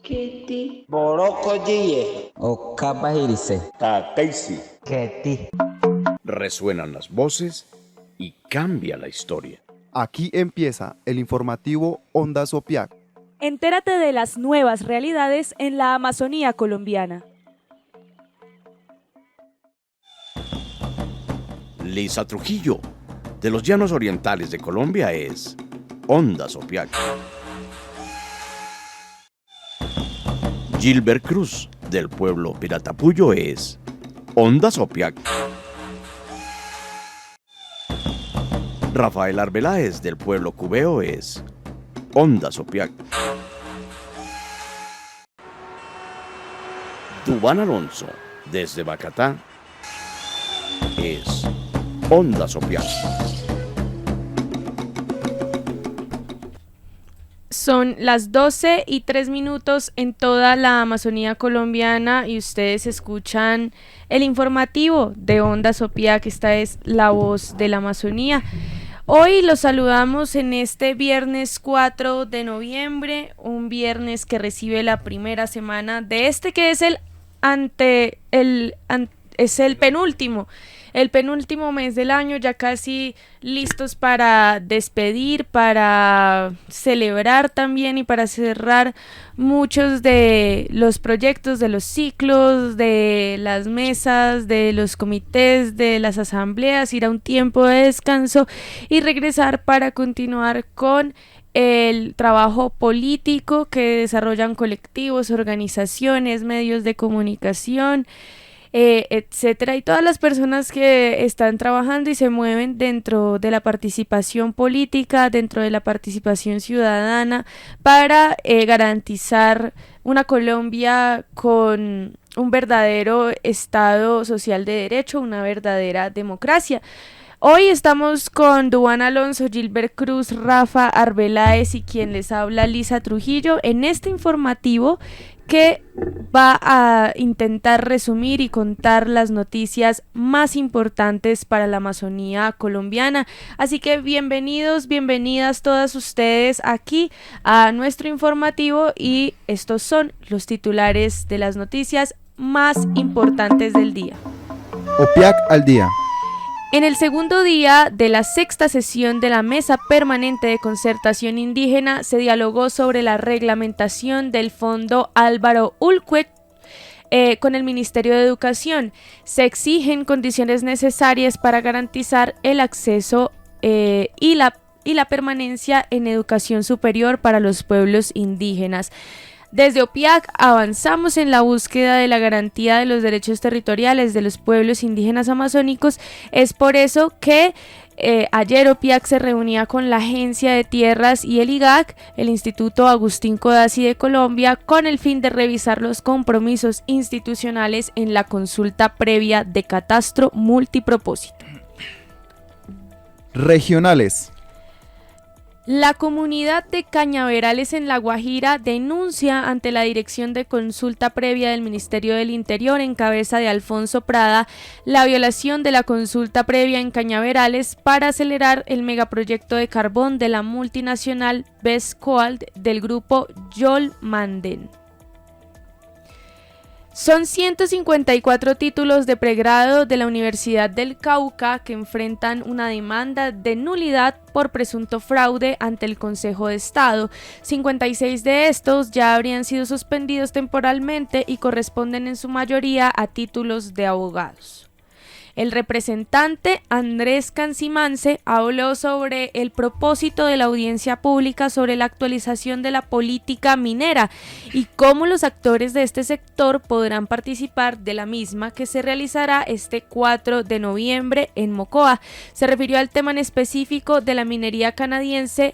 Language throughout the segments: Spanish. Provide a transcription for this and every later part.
Keti. Borokoye. Okabahirise. Takaisi. Keti. Resuenan las voces y cambia la historia. Aquí empieza el informativo Ondas Opiac. Entérate de las nuevas realidades en la Amazonía colombiana. Lisa Trujillo, de los llanos orientales de Colombia, es Ondas Opiac. Gilbert Cruz, del pueblo Piratapuyo, es Ondas Opiac. Rafael Arbeláez, del pueblo Cubeo, es Ondas Opiac. Dubán Alonso, desde Bacatá, es Ondas Opiac. Son las 12:03 en toda la Amazonía colombiana y ustedes escuchan el informativo de Ondas Opiac. Esta es la voz de la Amazonía. Hoy los saludamos en este viernes 4 de noviembre, un viernes que recibe la primera semana de este que es el penúltimo mes del año, ya casi listos para despedir, para celebrar también y para cerrar muchos de los proyectos, de los ciclos, de las mesas, de los comités, de las asambleas, ir a un tiempo de descanso y regresar para continuar con el trabajo político que desarrollan colectivos, organizaciones, medios de comunicación, etcétera, y todas las personas que están trabajando y se mueven dentro de la participación política, dentro de la participación ciudadana para garantizar una Colombia con un verdadero Estado social de derecho, una verdadera democracia. Hoy estamos con Dubán Alonso, Gilbert Cruz, Rafa Arbeláez y quien les habla, Lisa Trujillo, en este informativo que va a intentar resumir y contar las noticias más importantes para la Amazonía colombiana. Así que bienvenidos, bienvenidas todas ustedes aquí a nuestro informativo y estos son los titulares de las noticias más importantes del día. Opiac al día. En el segundo día de la sexta sesión de la Mesa Permanente de Concertación Indígena se dialogó sobre la reglamentación del Fondo Álvaro Ulcuet con el Ministerio de Educación. Se exigen condiciones necesarias para garantizar el acceso y la permanencia en educación superior para los pueblos indígenas. Desde OPIAC avanzamos en la búsqueda de la garantía de los derechos territoriales de los pueblos indígenas amazónicos. Es por eso que ayer OPIAC se reunía con la Agencia de Tierras y el IGAC, el Instituto Agustín Codazzi de Colombia, con el fin de revisar los compromisos institucionales en la consulta previa de catastro multipropósito. Regionales. La comunidad de Cañaverales en La Guajira denuncia ante la Dirección de Consulta Previa del Ministerio del Interior en cabeza de Alfonso Prada la violación de la consulta previa en Cañaverales para acelerar el megaproyecto de carbón de la multinacional Bescoald del grupo Yol Manden. Son 154 títulos de pregrado de la Universidad del Cauca que enfrentan una demanda de nulidad por presunto fraude ante el Consejo de Estado. 56 de estos ya habrían sido suspendidos temporalmente y corresponden en su mayoría a títulos de abogados. El representante Andrés Cancimance habló sobre el propósito de la audiencia pública sobre la actualización de la política minera y cómo los actores de este sector podrán participar de la misma que se realizará este 4 de noviembre en Mocoa. Se refirió al tema en específico de la minera canadiense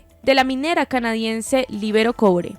Libero Cobre.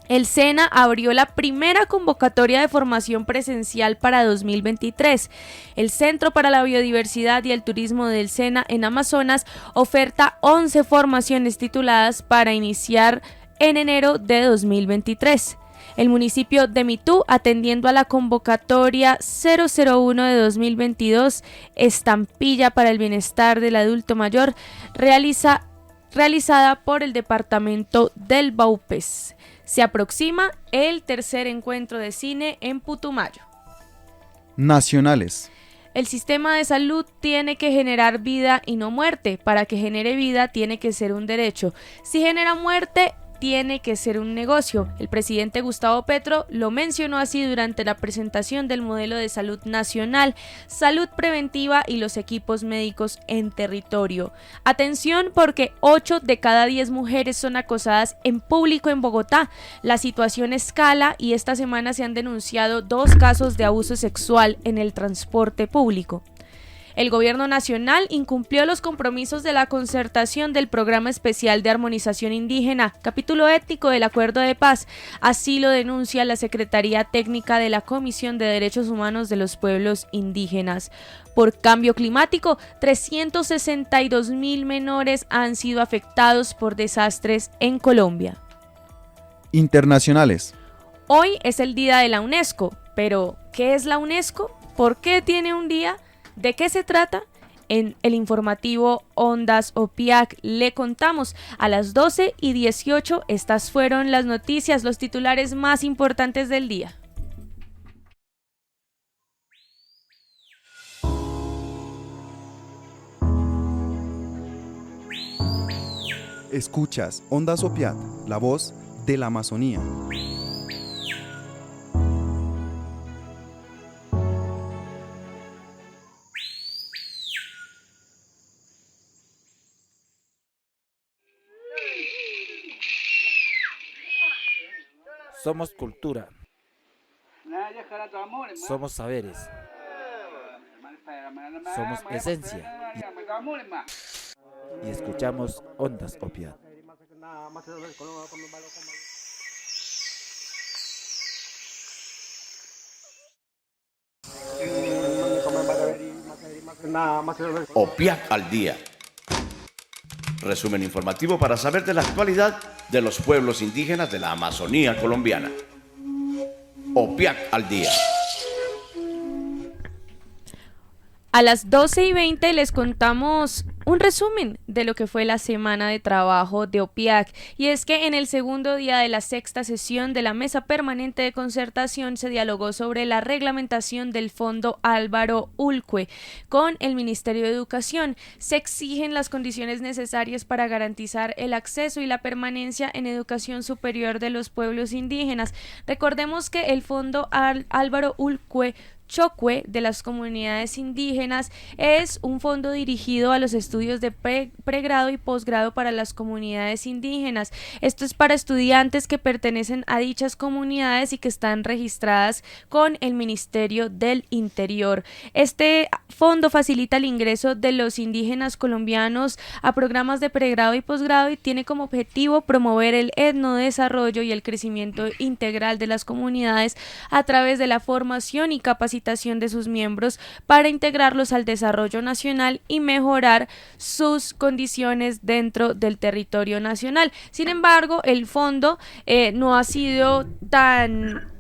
El SENA abrió la primera convocatoria de formación presencial para 2023. El Centro para la Biodiversidad y el Turismo del SENA en Amazonas oferta 11 formaciones tituladas para iniciar en enero de 2023. El municipio de Mitú, atendiendo a la convocatoria 001 de 2022, Estampilla para el Bienestar del Adulto Mayor, realiza realizada por el departamento del Baupés. Se aproxima el tercer encuentro de cine en Putumayo. Nacionales. El sistema de salud tiene que generar vida y no muerte. Para que genere vida tiene que ser un derecho. Si genera muerte, tiene que ser un negocio. El presidente Gustavo Petro lo mencionó así durante la presentación del modelo de salud nacional, salud preventiva y los equipos médicos en territorio. Atención, porque 8 de cada 10 mujeres son acosadas en público en Bogotá. La situación escala y esta semana se han denunciado 2 casos de abuso sexual en el transporte público. El gobierno nacional incumplió los compromisos de la concertación del Programa Especial de Armonización Indígena, capítulo ético del Acuerdo de Paz. Así lo denuncia la Secretaría Técnica de la Comisión de Derechos Humanos de los Pueblos Indígenas. Por cambio climático, 362.000 menores han sido afectados por desastres en Colombia. Internacionales. Hoy es el día de la UNESCO, pero ¿qué es la UNESCO? ¿Por qué tiene un día? ¿De qué se trata? En el informativo Ondas OPIAC le contamos a las 12:18. Estas fueron las noticias, los titulares más importantes del día. Escuchas Ondas OPIAC, la voz de la Amazonía. Somos cultura, somos saberes, somos esencia y escuchamos Ondas OPIAC. OPIAC al día. Resumen informativo para saber de la actualidad de los pueblos indígenas de la Amazonía colombiana. OPIAC al día. A las 12:20 les contamos un resumen de lo que fue la semana de trabajo de OPIAC, y es que en el segundo día de la 6ª sesión de la Mesa Permanente de Concertación se dialogó sobre la reglamentación del Fondo Álvaro Ulcue con el Ministerio de Educación. Se exigen las condiciones necesarias para garantizar el acceso y la permanencia en educación superior de los pueblos indígenas. Recordemos que el Fondo Álvaro Ulcue Chocue de las comunidades indígenas es un fondo dirigido a los estudios de pregrado y posgrado para las comunidades indígenas. Esto es para estudiantes que pertenecen a dichas comunidades y que están registradas con el Ministerio del Interior. Este fondo facilita el ingreso de los indígenas colombianos a programas de pregrado y posgrado y tiene como objetivo promover el etnodesarrollo y el crecimiento integral de las comunidades a través de la formación y capacitación de sus miembros para integrarlos al desarrollo nacional y mejorar sus condiciones dentro del territorio nacional. Sin embargo, el fondo no ha sido tan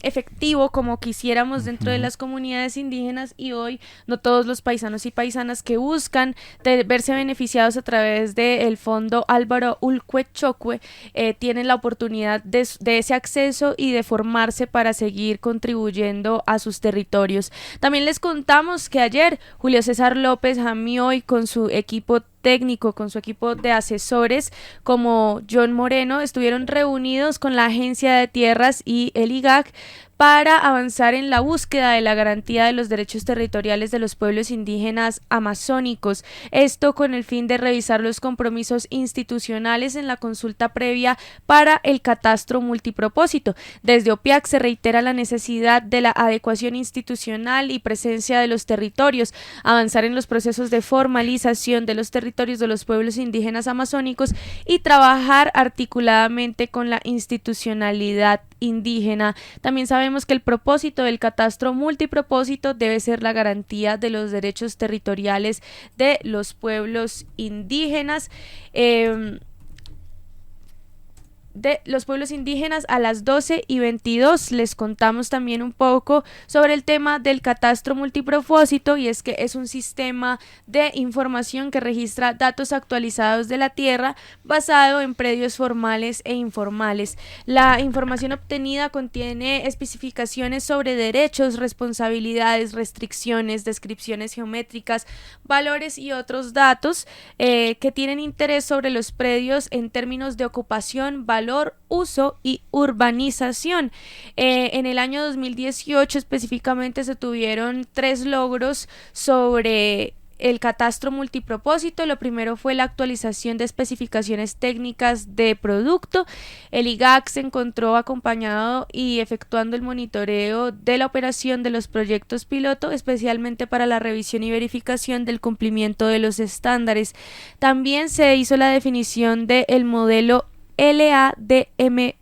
efectivo como quisiéramos dentro de las comunidades indígenas, y hoy no todos los paisanos y paisanas que buscan verse beneficiados a través del Fondo Álvaro Ulcue Chocue tienen la oportunidad de ese acceso y de formarse para seguir contribuyendo a sus territorios. También les contamos que ayer Julio César López Jamioy con su equipo técnico, con su equipo de asesores como John Moreno, estuvieron reunidos con la Agencia de Tierras y el IGAC para avanzar en la búsqueda de la garantía de los derechos territoriales de los pueblos indígenas amazónicos. Esto con el fin de revisar los compromisos institucionales en la consulta previa para el catastro multipropósito. Desde OPIAC se reitera la necesidad de la adecuación institucional y presencia de los territorios, avanzar en los procesos de formalización de los territorios de los pueblos indígenas amazónicos y trabajar articuladamente con la institucionalidad indígena. También sabemos que el propósito del catastro multipropósito debe ser la garantía de los derechos territoriales de los pueblos indígenas. de los pueblos indígenas a las 12:22. Les contamos también un poco sobre el tema del catastro multipropósito, y es que es un sistema de información que registra datos actualizados de la tierra basado en predios formales e informales. La información obtenida contiene especificaciones sobre derechos, responsabilidades, restricciones, descripciones geométricas, valores y otros datos que tienen interés sobre los predios en términos de ocupación, valor, uso y urbanización. En el año 2018 específicamente se tuvieron 3 logros sobre el catastro multipropósito. Lo primero fue la actualización de especificaciones técnicas de producto. El IGAC se encontró acompañado y efectuando el monitoreo de la operación de los proyectos piloto, especialmente para la revisión y verificación del cumplimiento de los estándares. También se hizo la definición del modelo LADM-COL.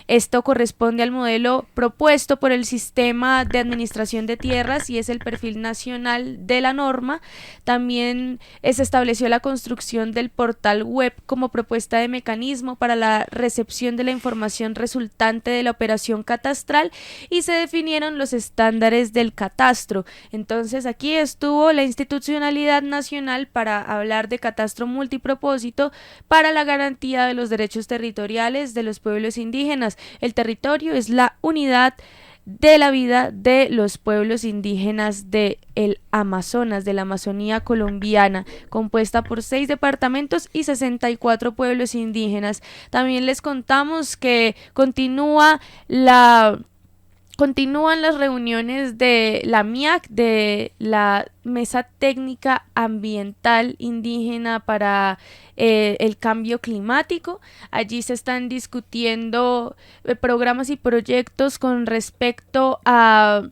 Esto corresponde al modelo propuesto por el Sistema de Administración de Tierras y es el perfil nacional de la norma. También se estableció la construcción del portal web como propuesta de mecanismo para la recepción de la información resultante de la operación catastral y se definieron los estándares del catastro. Entonces aquí estuvo la institucionalidad nacional para hablar de catastro multipropósito para la garantía de los derechos territoriales de los pueblos indígenas. El territorio es la unidad de la vida de los pueblos indígenas del Amazonas, de la Amazonía colombiana, compuesta por 6 departamentos y 64 pueblos indígenas. También les contamos que continúan las reuniones de la MIAC, de la Mesa Técnica Ambiental Indígena para el Cambio Climático. Allí se están discutiendo programas y proyectos con respecto a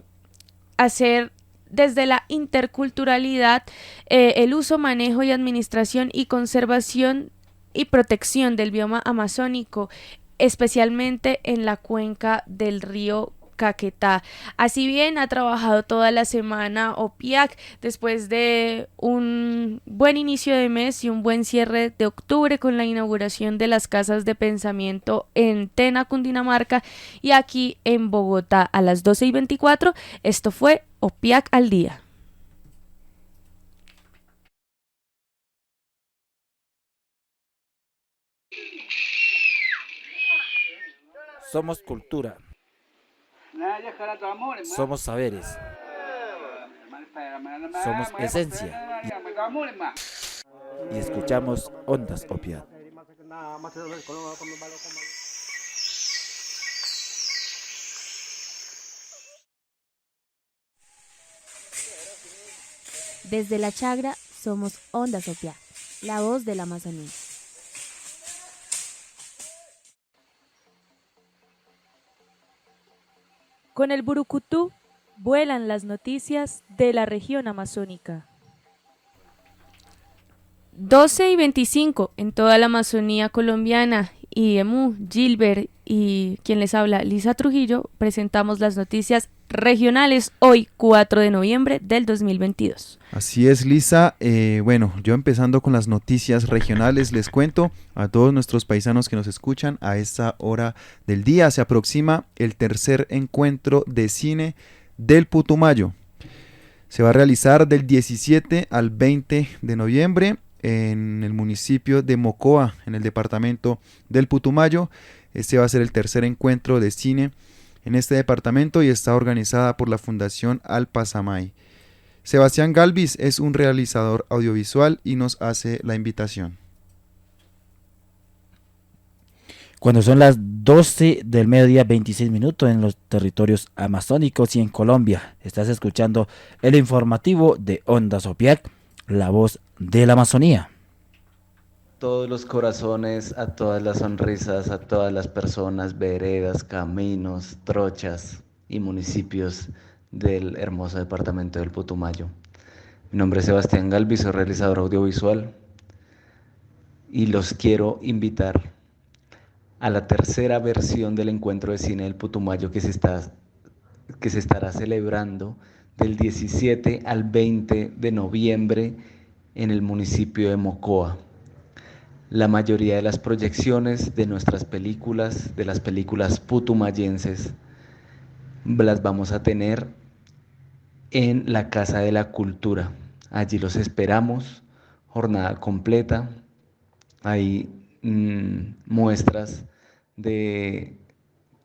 hacer desde la interculturalidad el uso, manejo y administración y conservación y protección del bioma amazónico, especialmente en la cuenca del río Caquetá. Así bien, ha trabajado toda la semana OPIAC después de un buen inicio de mes y un buen cierre de octubre con la inauguración de las casas de pensamiento en Tena, Cundinamarca, y aquí en Bogotá a las 12:24. Esto fue OPIAC al día. Somos cultura. Somos saberes. Somos esencia. Y escuchamos Ondas Opiat. Desde la Chagra somos Ondas Opiat, la voz de la Amazonía. Con el Burucutú vuelan las noticias de la región amazónica. 12:25 en toda la Amazonía colombiana. Y Emu, Gilbert y quien les habla, Lisa Trujillo, presentamos las noticias regionales hoy, 4 de noviembre del 2022. Así es, Lisa. Bueno, yo empezando con las noticias regionales, les cuento a todos nuestros paisanos que nos escuchan, a esta hora del día se aproxima el tercer encuentro de cine del Putumayo. Se va a realizar del 17 al 20 de noviembre en el municipio de Mocoa, en el departamento del Putumayo. Este va a ser el tercer encuentro de cine en este departamento y está organizada por la Fundación Alpazamay. Sebastián Galvis es un realizador audiovisual y nos hace la invitación. Cuando son las 12 del mediodía, 26 minutos en los territorios amazónicos y en Colombia, estás escuchando el informativo de Ondas Opiac, la voz de la Amazonía. Todos los corazones, a todas las sonrisas, a todas las personas, veredas, caminos, trochas y municipios del hermoso departamento del Putumayo. Mi nombre es Sebastián Galvis, soy realizador audiovisual y los quiero invitar a la tercera versión del encuentro de cine del Putumayo que se estará celebrando del 17 al 20 de noviembre en el municipio de Mocoa. La mayoría de las proyecciones de nuestras películas, de las películas putumayenses, las vamos a tener en la Casa de la Cultura. Allí los esperamos, jornada completa. Hay muestras de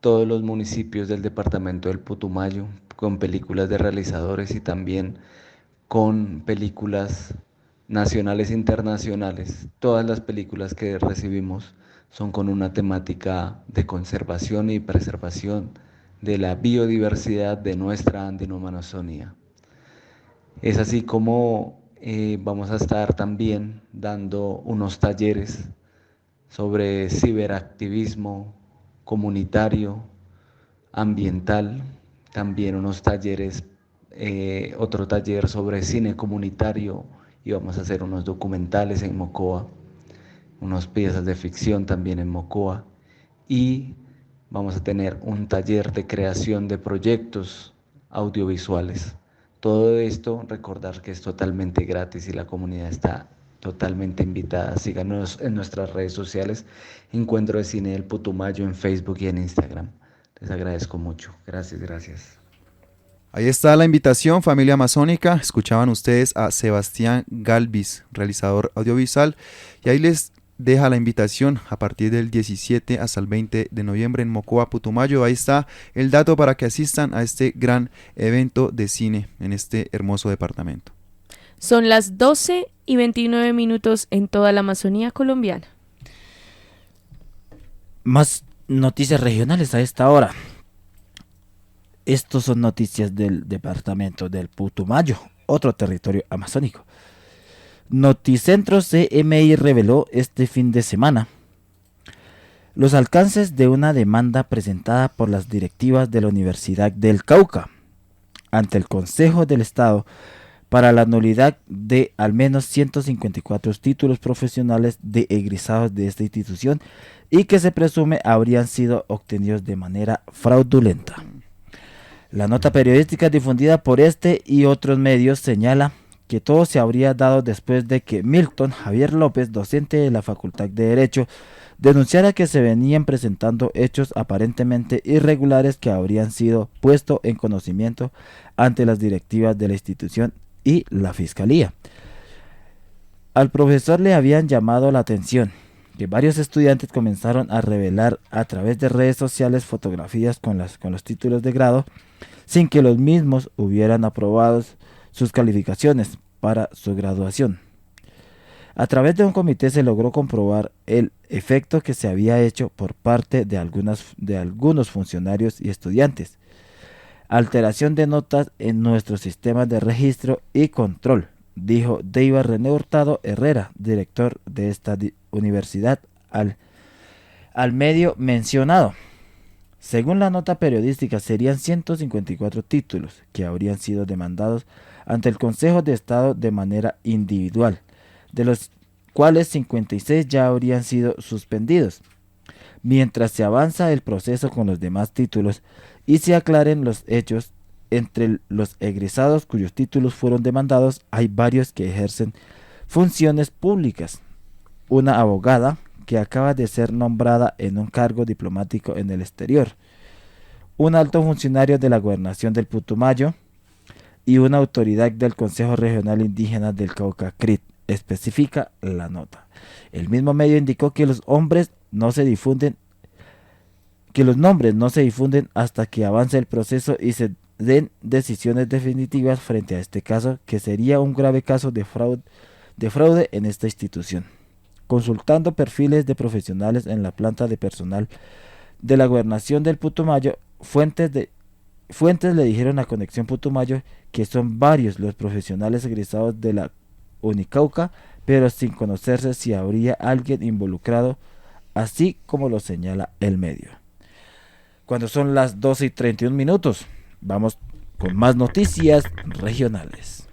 todos los municipios del departamento del Putumayo, con películas de realizadores y también con películas nacionales e internacionales. Todas las películas que recibimos son con una temática de conservación y preservación de la biodiversidad de nuestra andino-amazonía. Es así como vamos a estar también dando unos talleres sobre ciberactivismo comunitario, ambiental, también unos talleres, otro taller sobre cine comunitario, y vamos a hacer unos documentales en Mocoa, unas piezas de ficción también en Mocoa, y vamos a tener un taller de creación de proyectos audiovisuales. Todo esto, recordar que es totalmente gratis y la comunidad está totalmente invitada. Síganos en nuestras redes sociales, Encuentro de Cine del Putumayo en Facebook y en Instagram. Les agradezco mucho. Gracias. Ahí está la invitación, familia amazónica. Escuchaban ustedes a Sebastián Galvis, realizador audiovisual, y ahí les deja la invitación a partir del 17 hasta el 20 de noviembre en Mocoa, Putumayo. Ahí está el dato para que asistan a este gran evento de cine en este hermoso departamento. Son las 12:29 en toda la Amazonía colombiana. Más noticias regionales a esta hora. Estos son noticias del departamento del Putumayo, otro territorio amazónico. Noticentro CMI reveló este fin de semana los alcances de una demanda presentada por las directivas de la Universidad del Cauca ante el Consejo del Estado para la nulidad de al menos 154 títulos profesionales de egresados de esta institución y que se presume habrían sido obtenidos de manera fraudulenta. La nota periodística difundida por este y otros medios señala que todo se habría dado después de que Milton Javier López, docente de la Facultad de Derecho, denunciara que se venían presentando hechos aparentemente irregulares que habrían sido puestos en conocimiento ante las directivas de la institución y la Fiscalía. Al profesor le habían llamado la atención que varios estudiantes comenzaron a revelar a través de redes sociales fotografías con los títulos de grado sin que los mismos hubieran aprobado sus calificaciones para su graduación. A través de un comité se logró comprobar el efecto que se había hecho por parte de algunos funcionarios y estudiantes. Alteración de notas en nuestros sistemas de registro y control, dijo Deiva René Hurtado Herrera, director de esta universidad, al medio mencionado. Según la nota periodística, serían 154 títulos que habrían sido demandados ante el Consejo de Estado de manera individual, de los cuales 56 ya habrían sido suspendidos. Mientras se avanza el proceso con los demás títulos y se aclaren los hechos, entre los egresados cuyos títulos fueron demandados hay varios que ejercen funciones públicas. Una abogada que acaba de ser nombrada en un cargo diplomático en el exterior, un alto funcionario de la Gobernación del Putumayo y una autoridad del Consejo Regional Indígena del Cauca CRIT, especifica la nota. El mismo medio indicó que los nombres no se difunden hasta que avance el proceso y se den decisiones definitivas frente a este caso, que sería un grave caso de fraude en esta institución. Consultando perfiles de profesionales en la planta de personal de la Gobernación del Putumayo, fuentes le dijeron a Conexión Putumayo que son varios los profesionales egresados de la Unicauca, pero sin conocerse si habría alguien involucrado, así como lo señala el medio. Cuando son las 12:31, vamos con más noticias regionales.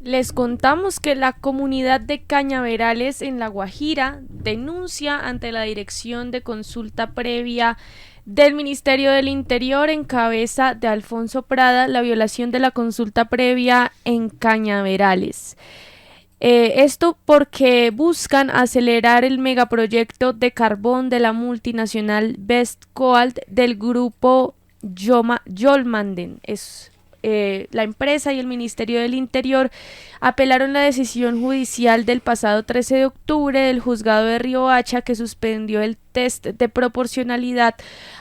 Les contamos que la comunidad de Cañaverales en La Guajira denuncia ante la Dirección de Consulta Previa del Ministerio del Interior en cabeza de Alfonso Prada la violación de la consulta previa en Cañaverales. Esto porque buscan acelerar el megaproyecto de carbón de la multinacional Vestcoal del grupo Jolmanden. La empresa y el Ministerio del Interior apelaron la decisión judicial del pasado 13 de octubre del juzgado de Riohacha, que suspendió el test de proporcionalidad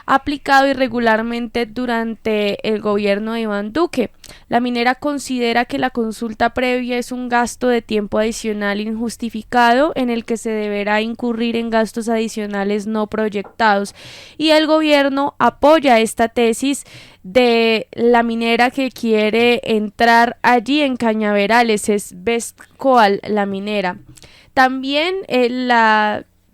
aplicado irregularmente durante el gobierno de Iván Duque. La minera considera que la consulta previa es un gasto de tiempo adicional injustificado en el que se deberá incurrir en gastos adicionales no proyectados, y el gobierno apoya esta tesis de la minera que quiere entrar allí en Cañaverales. Es Vestcoal la minera. También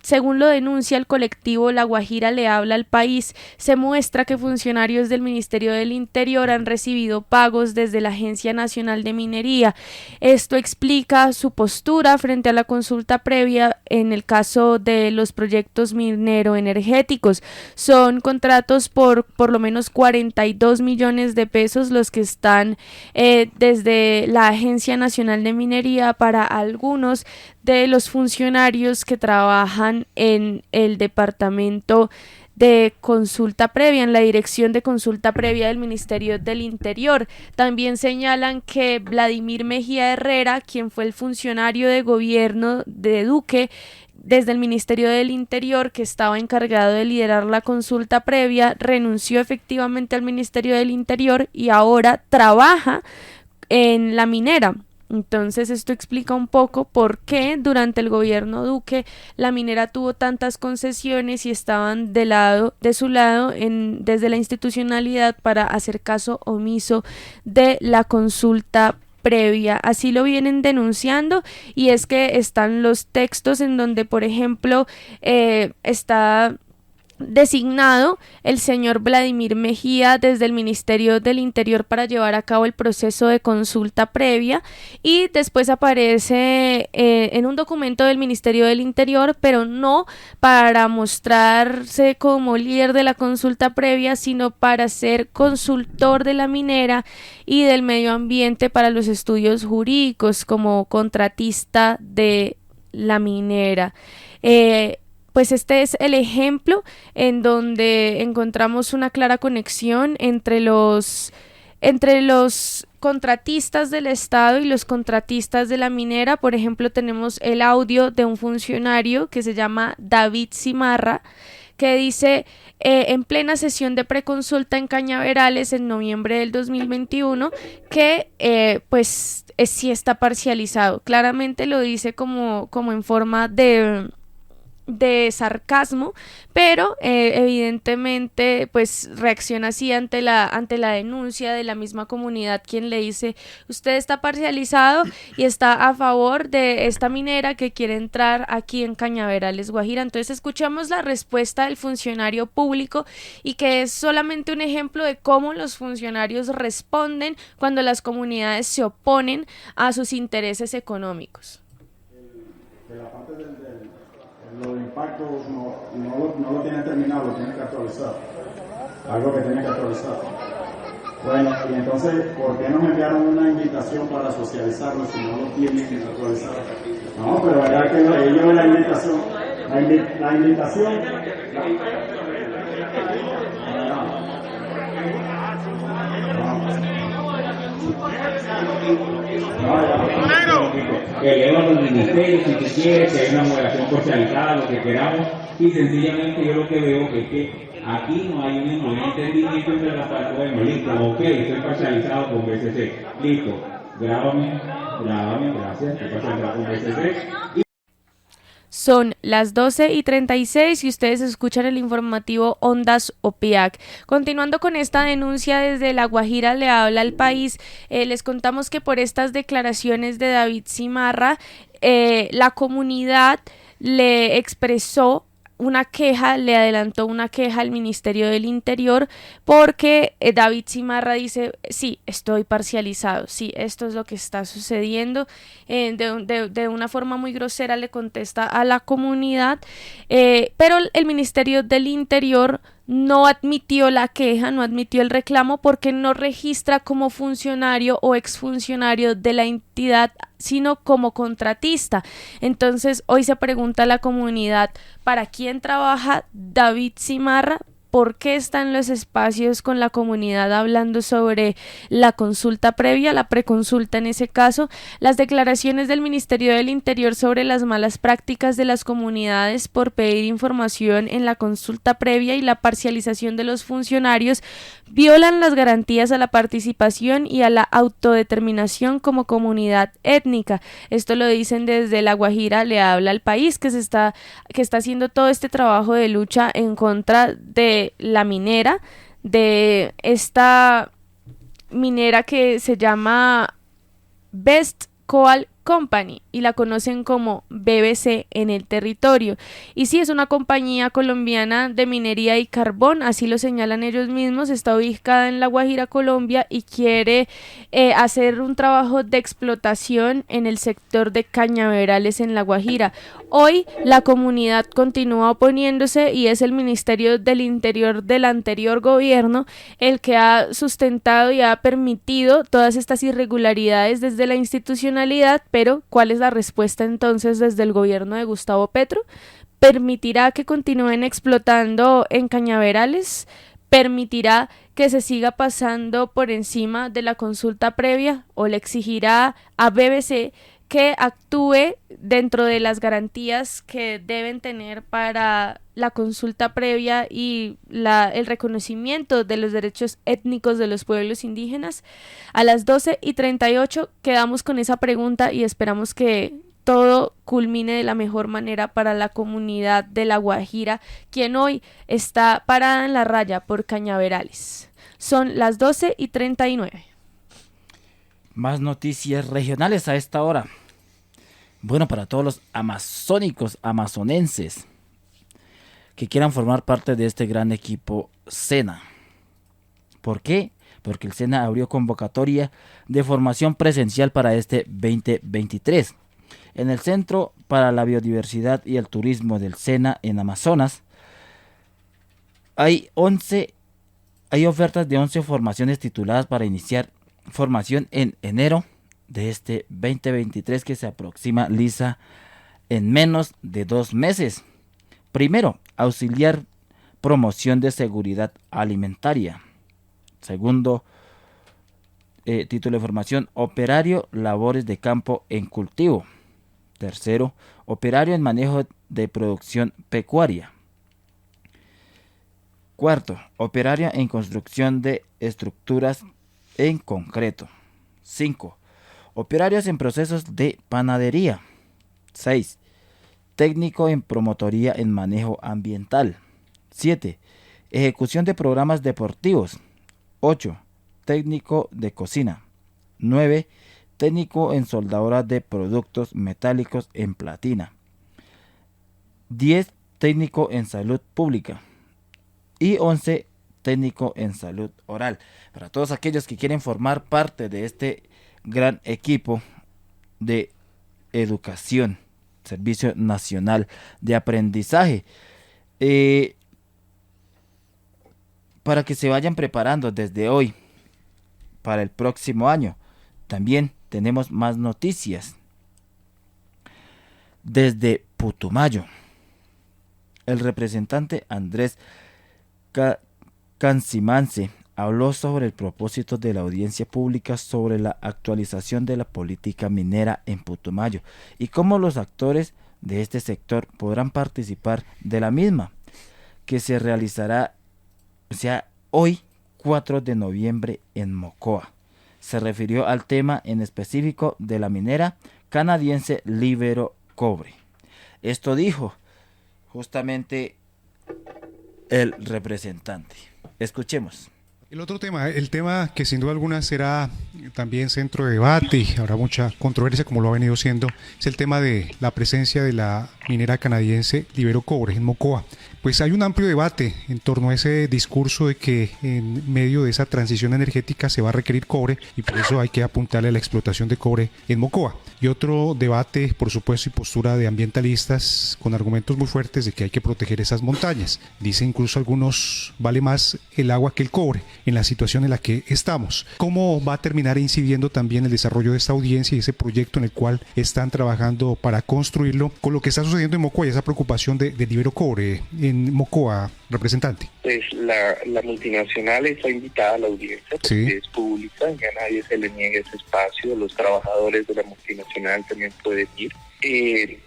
según lo denuncia el colectivo La Guajira le habla al país, se muestra que funcionarios del Ministerio del Interior han recibido pagos desde la Agencia Nacional de Minería. Esto explica su postura frente a la consulta previa en el caso de los proyectos minero-energéticos. Son contratos por lo menos 42 millones de pesos los que están desde la Agencia Nacional de Minería para algunos de los funcionarios que trabajan en el departamento de consulta previa, en la dirección de consulta previa del Ministerio del Interior. También señalan que Vladimir Mejía Herrera, quien fue el funcionario de gobierno de Duque desde el Ministerio del Interior, que estaba encargado de liderar la consulta previa, renunció efectivamente al Ministerio del Interior y ahora trabaja en la minera. Entonces esto explica un poco por qué durante el gobierno Duque la minera tuvo tantas concesiones y estaban de su lado desde la institucionalidad para hacer caso omiso de la consulta previa. Así lo vienen denunciando, y es que están los textos en donde, por ejemplo, está designado el señor Vladimir Mejía desde el Ministerio del Interior para llevar a cabo el proceso de consulta previa, y después aparece en un documento del Ministerio del Interior, pero no para mostrarse como líder de la consulta previa, sino para ser consultor de la minera y del medio ambiente para los estudios jurídicos como contratista de la minera. Pues este es el ejemplo en donde encontramos una clara conexión entre los contratistas del Estado y los contratistas de la minera. Por ejemplo, tenemos el audio de un funcionario que se llama David Cimarra, que dice en plena sesión de preconsulta en Cañaverales en noviembre del 2021 que sí está parcializado. Claramente lo dice como en forma de sarcasmo, pero evidentemente pues reacciona así ante la denuncia de la misma comunidad, quien le dice: usted está parcializado y está a favor de esta minera que quiere entrar aquí en Cañaverales, Guajira. Entonces escuchamos la respuesta del funcionario público, y que es solamente un ejemplo de cómo los funcionarios responden cuando las comunidades se oponen a sus intereses económicos. De la parte los impactos no lo tiene terminado, lo tiene que actualizar. Algo que tiene que actualizar. Bueno, y entonces, ¿por qué nos enviaron una invitación para socializarlo si no lo tienen que actualizar? No, pero verdad que ellos la invitación. Que llevan los ministerios, si se quiere, que hay una moderación socializada, lo que queramos, y sencillamente yo lo que veo es que aquí no hay un entendimiento entre las partes. Bueno, listo, ok, estoy parcializado con BCC, listo, grábame, gracias, estoy parcializado con BCC. Son las 12:36 y ustedes escuchan el informativo Ondas OPIAC. Continuando con esta denuncia, desde La Guajira le habla al país. Les contamos que por estas declaraciones de David Cimarra, la comunidad le expresó una queja, le adelantó una queja al Ministerio del Interior, porque David Cimarra dice: sí, estoy parcializado, sí, esto es lo que está sucediendo. De una forma muy grosera le contesta a la comunidad, pero el Ministerio del Interior no admitió la queja, no admitió el reclamo porque no registra como funcionario o exfuncionario de la entidad, sino como contratista. Entonces hoy se pregunta a la comunidad, ¿para quién trabaja David Cimarra? ¿Por qué está en los espacios con la comunidad hablando sobre la consulta previa, la preconsulta en ese caso? Las declaraciones del Ministerio del Interior sobre las malas prácticas de las comunidades por pedir información en la consulta previa y la parcialización de los funcionarios violan las garantías a la participación y a la autodeterminación como comunidad étnica. Esto lo dicen desde La Guajira, le habla al país, que está haciendo todo este trabajo de lucha en contra de la minera, de esta minera que se llama Best Coal Company y la conocen como BBC en el territorio. Y sí, es una compañía colombiana de minería y carbón, así lo señalan ellos mismos, está ubicada en La Guajira, Colombia, y quiere hacer un trabajo de explotación en el sector de cañaverales en La Guajira. Hoy la comunidad continúa oponiéndose y es el Ministerio del Interior del anterior gobierno el que ha sustentado y ha permitido todas estas irregularidades desde la institucionalidad. Pero, ¿cuál es la respuesta entonces desde el gobierno de Gustavo Petro? ¿Permitirá que continúen explotando en cañaverales? ¿Permitirá que se siga pasando por encima de la consulta previa? ¿O le exigirá a BBC que actúe dentro de las garantías que deben tener para la consulta previa y el reconocimiento de los derechos étnicos de los pueblos indígenas? A las 12:38 quedamos con esa pregunta y esperamos que todo culmine de la mejor manera para la comunidad de La Guajira, quien hoy está parada en la raya por cañaverales. Son las 12:39. Más noticias regionales a esta hora. Bueno, para todos los amazónicos, amazonenses que quieran formar parte de este gran equipo SENA. ¿Por qué? Porque el SENA abrió convocatoria de formación presencial para este 2023. En el Centro para la Biodiversidad y el Turismo del SENA en Amazonas hay ofertas de 11 formaciones tituladas para iniciar formación en enero de este 2023 que se aproxima lisa en menos de 2 meses. Primero, auxiliar promoción de seguridad alimentaria. Segundo, título de formación, operario labores de campo en cultivo. Tercero, operario en manejo de producción pecuaria. Cuarto, operario en construcción de estructuras en concreto. 5. Operarios en procesos de panadería. 6. Técnico en promotoría en manejo ambiental. 7. Ejecución de programas deportivos. 8. Técnico de cocina. 9. Técnico en soldadura de productos metálicos en platina. 10. Técnico en salud pública. Y 11. Técnico en salud oral. Para todos aquellos que quieren formar parte de este gran equipo de educación, Servicio Nacional de Aprendizaje, para que se vayan preparando desde hoy para el próximo año. También tenemos más noticias. Desde Putumayo, el representante Andrés Cancimance habló sobre el propósito de la audiencia pública sobre la actualización de la política minera en Putumayo y cómo los actores de este sector podrán participar de la misma, que se realizará hoy 4 de noviembre en Mocoa. Se refirió al tema en específico de la minera canadiense Libero Cobre. Esto dijo justamente el representante. Escuchemos. El otro tema, el tema que sin duda alguna será también centro de debate y habrá mucha controversia como lo ha venido siendo, es el tema de la presencia de la minera canadiense Libero Cobre en Mocoa. Pues hay un amplio debate en torno a ese discurso de que en medio de esa transición energética se va a requerir cobre y por eso hay que apuntarle a la explotación de cobre en Mocoa. Y otro debate, por supuesto, y postura de ambientalistas con argumentos muy fuertes de que hay que proteger esas montañas. Dicen incluso algunos, vale más el agua que el cobre en la situación en la que estamos. ¿Cómo va a terminar incidiendo también el desarrollo de esta audiencia y ese proyecto en el cual están trabajando para construirlo con lo que está sucediendo en Mocoa y esa preocupación de Libero Cobre en Mocoa, representante? Pues la multinacional está invitada a la audiencia porque Sí. es pública y a nadie se le niega ese espacio. Los trabajadores de la multinacional también pueden ir.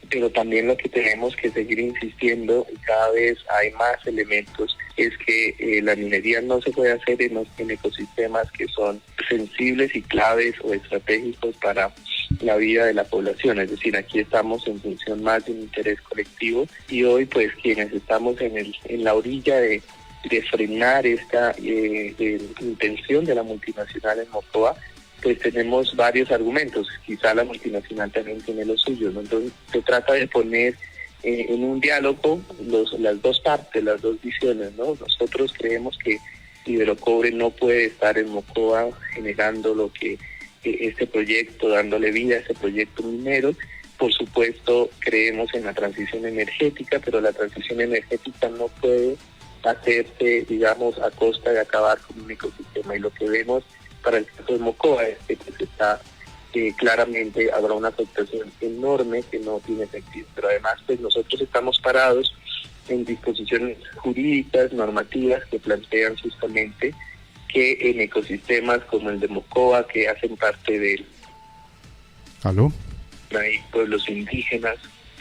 Pero también lo que tenemos que seguir insistiendo, y cada vez hay más elementos, es que la minería no se puede hacer en ecosistemas que son sensibles y claves o estratégicos para la vida de la población. Es decir, aquí estamos en función más de un interés colectivo y hoy pues quienes estamos en la orilla de frenar esta intención de la multinacional en Mocoa, pues tenemos varios argumentos. Quizá la multinacional también tiene los suyos, ¿no? Entonces se trata de poner en un diálogo las dos partes, las dos visiones, ¿no? Nosotros creemos que Iberocobre no puede estar en Mocoa generando lo que este proyecto, dándole vida a ese proyecto minero. Por supuesto, creemos en la transición energética, pero la transición energética no puede hacerse, digamos, a costa de acabar con un ecosistema. Y lo que vemos para el caso de Mocoa es que pues, claramente habrá una afectación enorme que no tiene sentido. Pero además, pues nosotros estamos parados en disposiciones jurídicas, normativas, que plantean justamente que en ecosistemas como el de Mocoa, que hacen parte del ¿Aló? pueblos indígenas.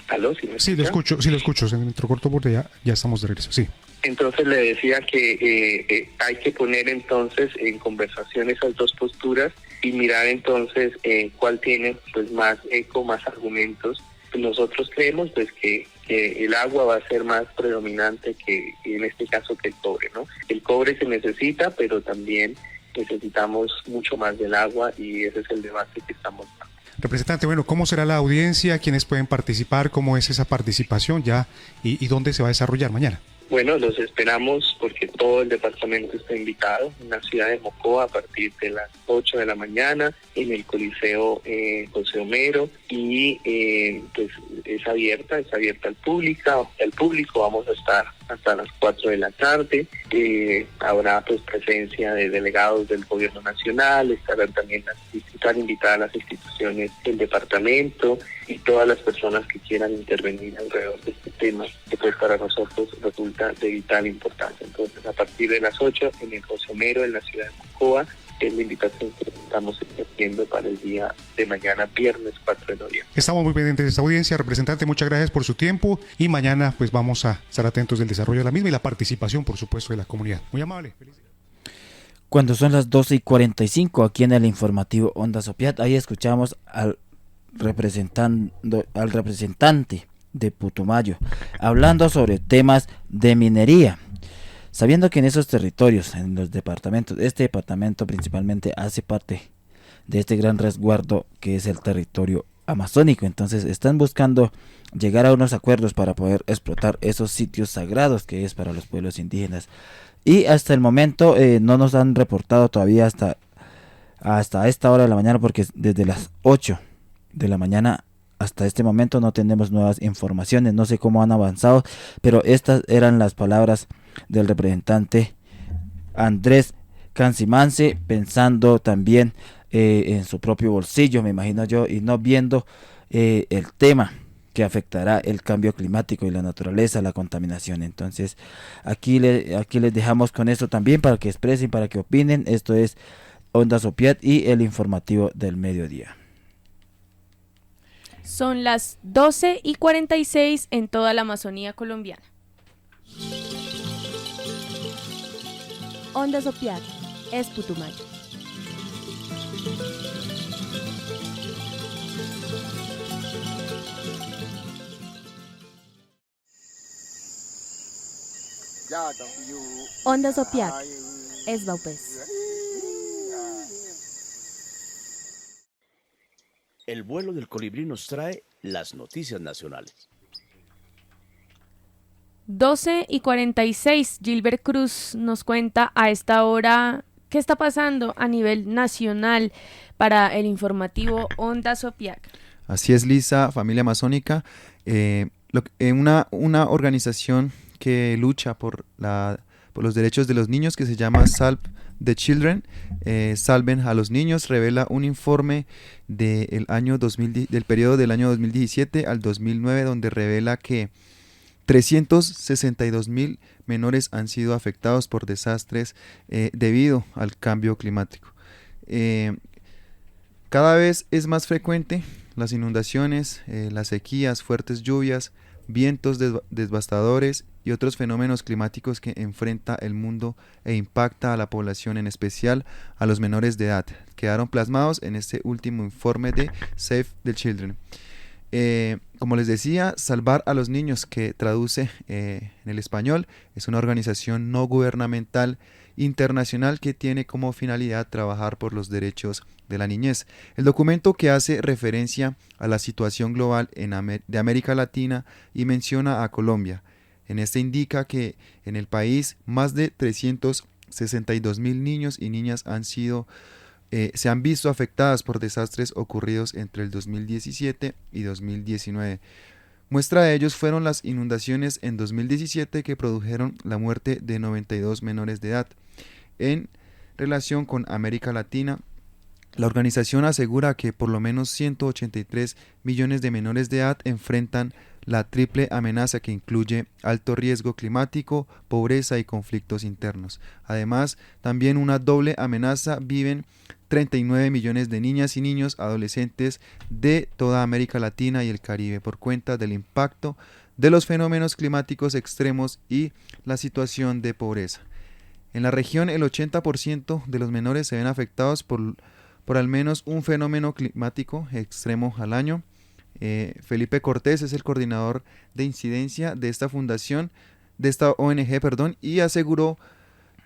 ¿Aló? ¿Sí me Sí, lo escucha? escucho, se me entrecortó porque ya estamos de regreso, sí. Entonces le decía que hay que poner entonces en conversación esas dos posturas y mirar entonces cuál tiene pues más eco, más argumentos. Nosotros creemos pues que el agua va a ser más predominante que en este caso que el cobre, ¿no? El cobre se necesita, pero también necesitamos mucho más del agua y ese es el debate que estamos dando. Representante, bueno, ¿cómo será la audiencia? ¿Quiénes pueden participar? ¿Cómo es esa participación ya? ¿Y dónde se va a desarrollar mañana? Bueno, los esperamos porque todo el departamento está invitado en la ciudad de Mocoa a partir de las 8 de la mañana en el Coliseo José Homero y pues es abierta al público, vamos a estar hasta las 4 de la tarde, habrá pues presencia de delegados del gobierno nacional, están invitadas las instituciones del departamento y todas las personas que quieran intervenir alrededor de este tema, que pues para nosotros resulta de vital importancia. Entonces, a partir de las 8 en el José Homero, en la ciudad de Mocoa, es la invitación que estamos haciendo para el día de mañana, viernes 4 de noviembre. Estamos muy pendientes de esta audiencia. Representante, muchas gracias por su tiempo y mañana pues vamos a estar atentos del desarrollo de la misma y la participación, por supuesto, de la comunidad. Muy amable. Feliz día. Cuando son las 12:45 aquí en el informativo Ondas Opiat, ahí escuchamos al representante de Putumayo hablando sobre temas de minería, sabiendo que en esos territorios, en los departamentos, este departamento principalmente hace parte de este gran resguardo que es el territorio amazónico. Entonces están buscando llegar a unos acuerdos para poder explotar esos sitios sagrados que es para los pueblos indígenas. Y hasta el momento no nos han reportado todavía hasta esta hora de la mañana, porque desde las 8 de la mañana hasta este momento no tenemos nuevas informaciones. No sé cómo han avanzado, pero estas eran las palabras del representante Andrés Cancimance, pensando también en su propio bolsillo, me imagino yo, y no viendo el tema que afectará el cambio climático y la naturaleza, la contaminación. Entonces aquí les dejamos con esto también para que expresen, para que opinen. Esto es Ondas Opiat y el informativo del mediodía. Son las 12:46 en toda la Amazonía colombiana. Ondas Opiat es Putumayo. Ondas Opiat es Baupés. El vuelo del colibrí nos trae las noticias nacionales. 12:46, Gilbert Cruz nos cuenta a esta hora qué está pasando a nivel nacional para el informativo Onda Sopiac. Así es, Lisa, familia amazónica, una organización que lucha por los derechos de los niños que se llama Salve the Children, Salven a los Niños, revela un informe del periodo del año 2017 al 2009, donde revela que 362,000 menores han sido afectados por desastres debido al cambio climático. Cada vez es más frecuente las inundaciones, las sequías, fuertes lluvias, vientos devastadores y otros fenómenos climáticos que enfrenta el mundo e impacta a la población, en especial a los menores de edad. Quedaron plasmados en este último informe de Save the Children. Como les decía, Salvar a los Niños, que traduce en el español, es una organización no gubernamental internacional que tiene como finalidad trabajar por los derechos de la niñez. El documento, que hace referencia a la situación global de América Latina y menciona a Colombia. En este indica que en el país más de 362,000 niños y niñas se han visto afectadas por desastres ocurridos entre el 2017 y 2019. Muestra de ellos fueron las inundaciones en 2017 que produjeron la muerte de 92 menores de edad. En relación con América Latina, la organización asegura que por lo menos 183 millones de menores de edad enfrentan la triple amenaza que incluye alto riesgo climático, pobreza y conflictos internos. Además, también una doble amenaza viven 39 millones de niñas y niños adolescentes de toda América Latina y el Caribe por cuenta del impacto de los fenómenos climáticos extremos y la situación de pobreza. En la región, el 80% de los menores se ven afectados por al menos un fenómeno climático extremo al año. Felipe Cortés es el coordinador de incidencia de esta ONG, y aseguró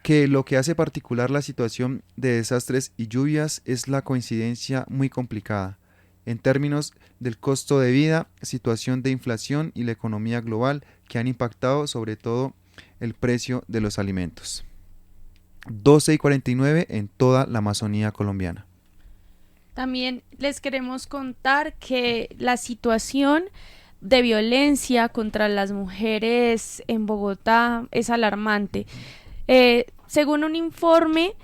que lo que hace particular la situación de desastres y lluvias es la coincidencia muy complicada en términos del costo de vida, situación de inflación y la economía global, que han impactado sobre todo el precio de los alimentos. 12:49 en toda la Amazonía colombiana. También les queremos contar que la situación de violencia contra las mujeres en Bogotá es alarmante. Según un informe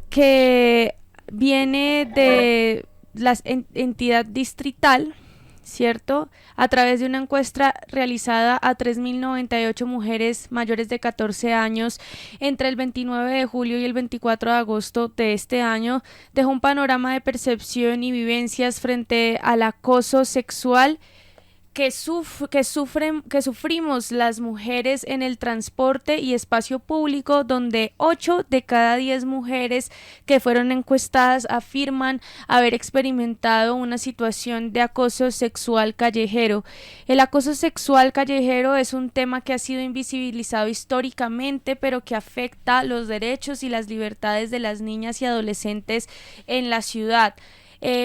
que viene de la entidad distrital, ¿cierto?, a través de una encuesta realizada a 3.098 mujeres mayores de 14 años entre el 29 de julio y el 24 de agosto de este año, dejó un panorama de percepción y vivencias frente al acoso sexual que sufrimos las mujeres en el transporte y espacio público, donde 8 de cada 10 mujeres que fueron encuestadas afirman haber experimentado una situación de acoso sexual callejero. El acoso sexual callejero es un tema que ha sido invisibilizado históricamente, pero que afecta los derechos y las libertades de las niñas y adolescentes en la ciudad.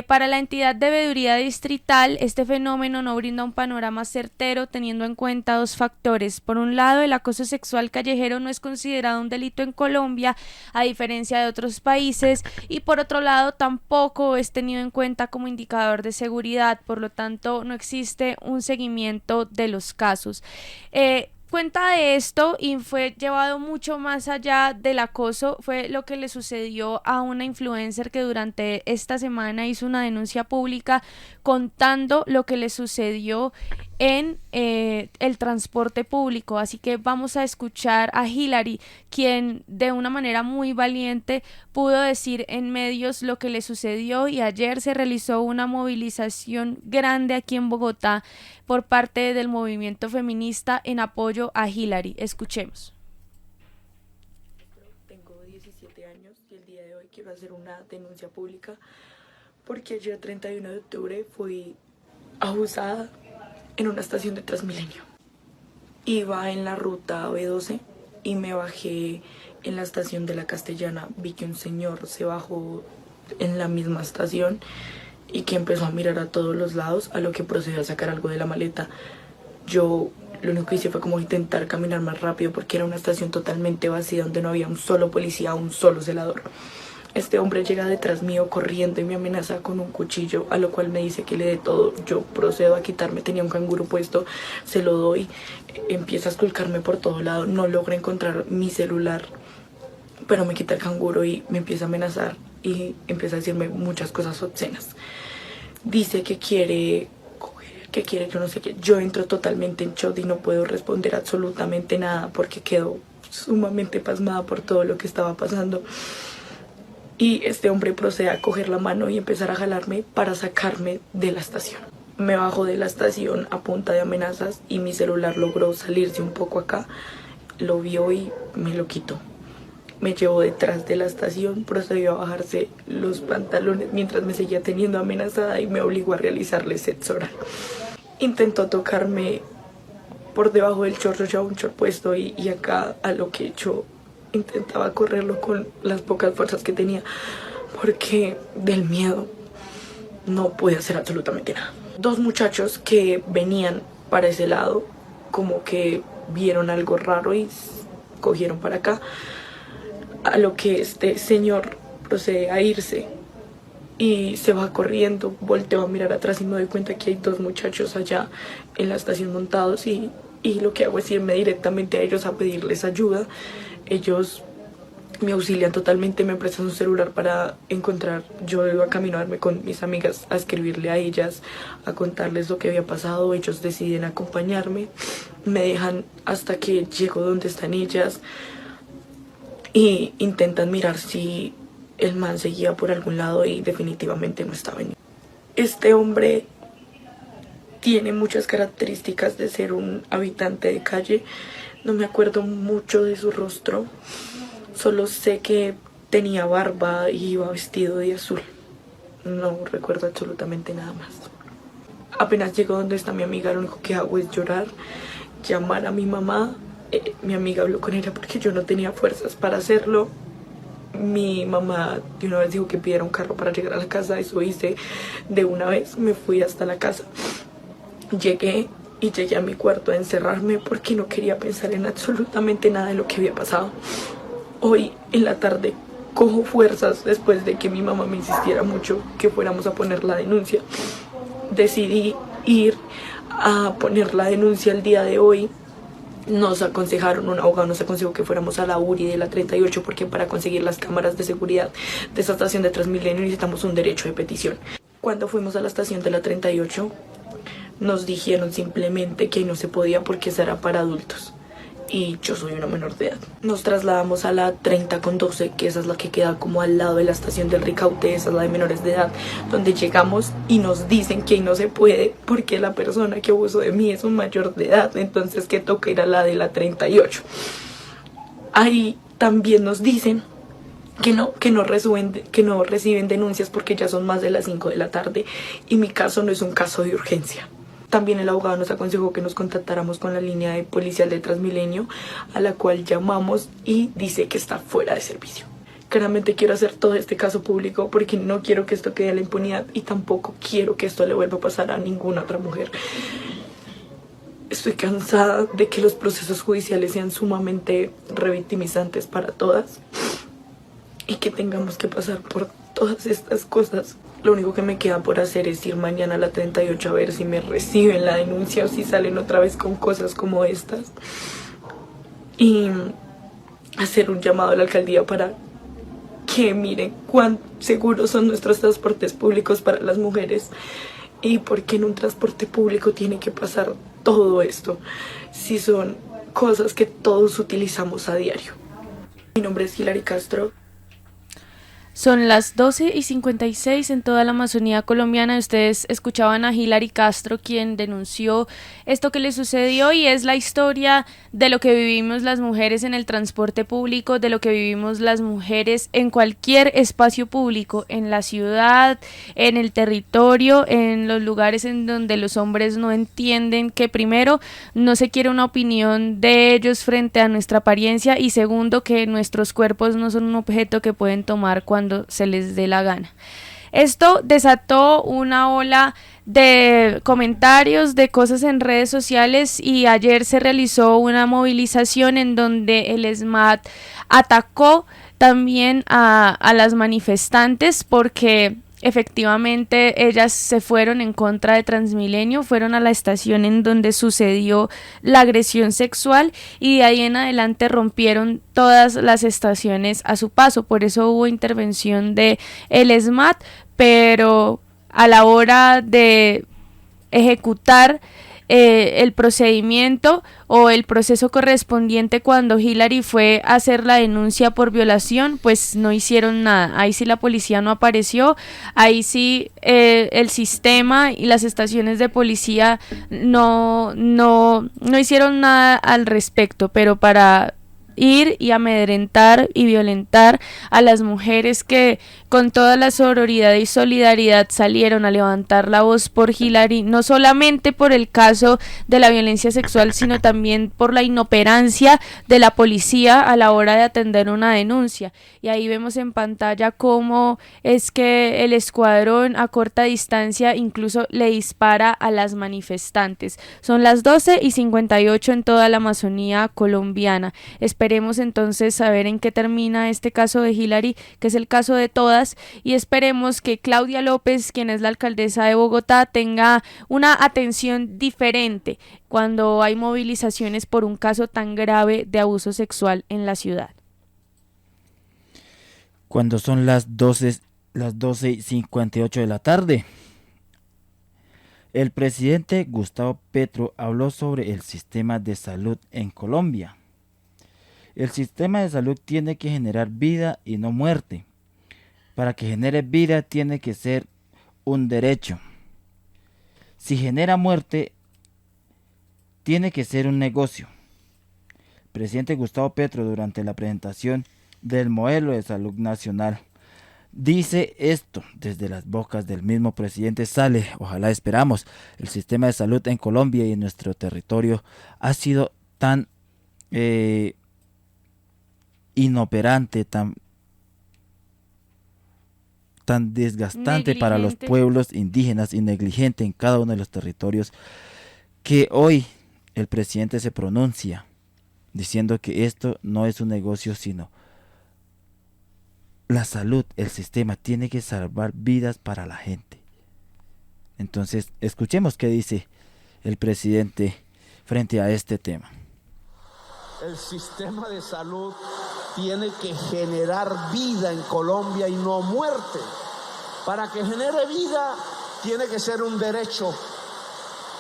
Para la entidad de veeduría distrital, este fenómeno no brinda un panorama certero, teniendo en cuenta dos factores. Por un lado, el acoso sexual callejero no es considerado un delito en Colombia, a diferencia de otros países, y por otro lado, tampoco es tenido en cuenta como indicador de seguridad, por lo tanto, no existe un seguimiento de los casos. Cuenta de esto, y fue llevado mucho más allá del acoso, fue lo que le sucedió a una influencer que durante esta semana hizo una denuncia pública contando lo que le sucedió en el transporte público. Así que vamos a escuchar a Hilary, quien de una manera muy valiente pudo decir en medios lo que le sucedió, y ayer se realizó una movilización grande aquí en Bogotá por parte del movimiento feminista en apoyo a Hilary. Escuchemos. Tengo 17 años y el día de hoy quiero hacer una denuncia pública porque ayer 31 de octubre fui abusada en una estación de Transmilenio. Iba en la ruta B12 y me bajé en la estación de La Castellana. Vi que un señor se bajó en la misma estación y que empezó a mirar a todos los lados, a lo que procedió a sacar algo de la maleta. Yo lo único que hice fue como intentar caminar más rápido porque era una estación totalmente vacía donde no había un solo policía, un solo celador. Este hombre llega detrás mío corriendo y me amenaza con un cuchillo, a lo cual me dice que le dé todo. Yo procedo a quitarme, tenía un canguro puesto, se lo doy, empieza a esculcarme por todo lado, no logra encontrar mi celular, pero me quita el canguro y me empieza a amenazar y empieza a decirme muchas cosas obscenas. Dice que quiere, yo no sé qué. Yo entro totalmente en shock y no puedo responder absolutamente nada porque quedo sumamente pasmada por todo lo que estaba pasando. Y este hombre procede a coger la mano y empezar a jalarme para sacarme de la estación. Me bajo de la estación a punta de amenazas y mi celular logró salirse un poco acá. Lo vio y me lo quitó. Me llevó detrás de la estación, procedió a bajarse los pantalones mientras me seguía teniendo amenazada y me obligó a realizarle sexo oral. Intentó tocarme por debajo del short, ya un short puesto y acá a lo que yo intentaba correrlo con las pocas fuerzas que tenía porque del miedo no podía hacer absolutamente nada. Dos muchachos que venían para ese lado como que vieron algo raro y cogieron para acá, a lo que este señor procede a irse y se va corriendo. Volteo a mirar atrás y me doy cuenta que hay dos muchachos allá en la estación montados y lo que hago es irme directamente a ellos a pedirles ayuda. Ellos me auxilian totalmente, me prestan su celular para encontrar. Yo iba a caminarme con mis amigas a escribirle a ellas, a contarles lo que había pasado. Ellos deciden acompañarme, me dejan hasta que llego donde están ellas y intentan mirar si el man seguía por algún lado y definitivamente no estaba. Este hombre tiene muchas características de ser un habitante de calle. No me acuerdo mucho de su rostro, solo sé que tenía barba y iba vestido de azul. No recuerdo absolutamente nada más. Apenas llego donde está mi amiga, lo único que hago es llorar, llamar a mi mamá. Mi amiga habló con ella porque yo no tenía fuerzas para hacerlo. Mi mamá de una vez dijo que pidiera un carro para llegar a la casa. Eso hice de una vez, me fui hasta la casa. Llegué a mi cuarto a encerrarme porque no quería pensar en absolutamente nada de lo que había pasado. Hoy en la tarde cojo fuerzas después de que mi mamá me insistiera mucho que fuéramos a poner la denuncia. Decidí ir a poner la denuncia el día de hoy. Nos aconsejaron, un abogado nos aconsejó que fuéramos a la URI de la 38 porque para conseguir las cámaras de seguridad de esta estación de Transmilenio necesitamos un derecho de petición. Cuando fuimos a la estación de la 38 nos dijeron simplemente que no se podía porque esa era para adultos y yo soy una menor de edad. Nos trasladamos a la 30/12, que esa es la que queda como al lado de la estación del Ricaute, esa es la de menores de edad, donde llegamos y nos dicen que no se puede porque la persona que abusó de mí es un mayor de edad, entonces que toca ir a la de la 38. Ahí también nos dicen que no reciben denuncias porque ya son más de las 5 de la tarde y mi caso no es un caso de urgencia. También el abogado nos aconsejó que nos contactáramos con la línea de policial de Transmilenio, a la cual llamamos y dice que está fuera de servicio. Claramente quiero hacer todo este caso público porque no quiero que esto quede en la impunidad y tampoco quiero que esto le vuelva a pasar a ninguna otra mujer. Estoy cansada de que los procesos judiciales sean sumamente revictimizantes para todas y que tengamos que pasar por todas estas cosas. Lo único que me queda por hacer es ir mañana a la 38 a ver si me reciben la denuncia o si salen otra vez con cosas como estas. Y hacer un llamado a la alcaldía para que miren cuán seguros son nuestros transportes públicos para las mujeres y por qué en un transporte público tiene que pasar todo esto si son cosas que todos utilizamos a diario. Mi nombre es Hilary Castro. Son las 12:56 en toda la Amazonía colombiana. Ustedes escuchaban a Hilary Castro, quien denunció esto que le sucedió, y es la historia de lo que vivimos las mujeres en el transporte público, de lo que vivimos las mujeres en cualquier espacio público, en la ciudad, en el territorio, en los lugares en donde los hombres no entienden que primero no se quiere una opinión de ellos frente a nuestra apariencia y segundo que nuestros cuerpos no son un objeto que pueden tomar cuando se les dé la gana. Esto desató una ola de comentarios, de cosas en redes sociales, y ayer se realizó una movilización en donde el SMAT atacó también a las manifestantes porque efectivamente ellas se fueron en contra de Transmilenio, fueron a la estación en donde sucedió la agresión sexual y de ahí en adelante rompieron todas las estaciones a su paso. Por eso hubo intervención de el SMAT, pero a la hora de ejecutar el procedimiento o el proceso correspondiente cuando Hillary fue a hacer la denuncia por violación, pues no hicieron nada. Ahí sí la policía no apareció, ahí sí el sistema y las estaciones de policía no hicieron nada al respecto, pero para ir y amedrentar y violentar a las mujeres que con toda la sororidad y solidaridad salieron a levantar la voz por Hillary, no solamente por el caso de la violencia sexual, sino también por la inoperancia de la policía a la hora de atender una denuncia. Y ahí vemos en pantalla cómo es que el escuadrón a corta distancia incluso le dispara a las manifestantes. Son las 12:58 en toda la Amazonía colombiana. Esperemos entonces saber en qué termina este caso de Hillary, que es el caso de todas, y esperemos que Claudia López, quien es la alcaldesa de Bogotá, tenga una atención diferente cuando hay movilizaciones por un caso tan grave de abuso sexual en la ciudad. Cuando son las 12:58 de la tarde, el presidente Gustavo Petro habló sobre el sistema de salud en Colombia. El sistema de salud tiene que generar vida y no muerte. Para que genere vida tiene que ser un derecho. Si genera muerte, tiene que ser un negocio. El presidente Gustavo Petro, durante la presentación del modelo de salud nacional, dice esto desde las bocas del mismo presidente sale, ojalá esperamos, el sistema de salud en Colombia y en nuestro territorio ha sido tan inoperante, tan desgastante para los pueblos indígenas y negligente en cada uno de los territorios, que hoy el presidente se pronuncia diciendo que esto no es un negocio, sino la salud, el sistema tiene que salvar vidas para la gente. Entonces, escuchemos qué dice el presidente frente a este tema. El sistema de salud tiene que generar vida en Colombia y no muerte. Para que genere vida, tiene que ser un derecho.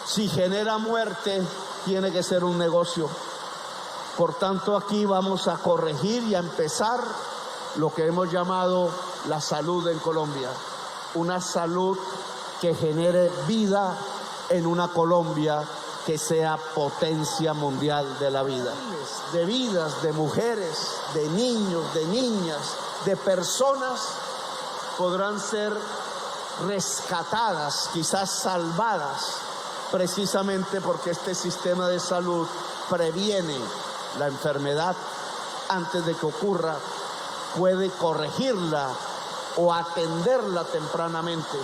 Si genera muerte, tiene que ser un negocio. Por tanto, aquí vamos a corregir y a empezar lo que hemos llamado la salud en Colombia. Una salud que genere vida en una Colombia que sea potencia mundial de la vida. De vidas, de mujeres, de niños, de niñas, de personas podrán ser rescatadas, quizás salvadas, precisamente porque este sistema de salud previene la enfermedad antes de que ocurra, puede corregirla o atenderla tempranamente.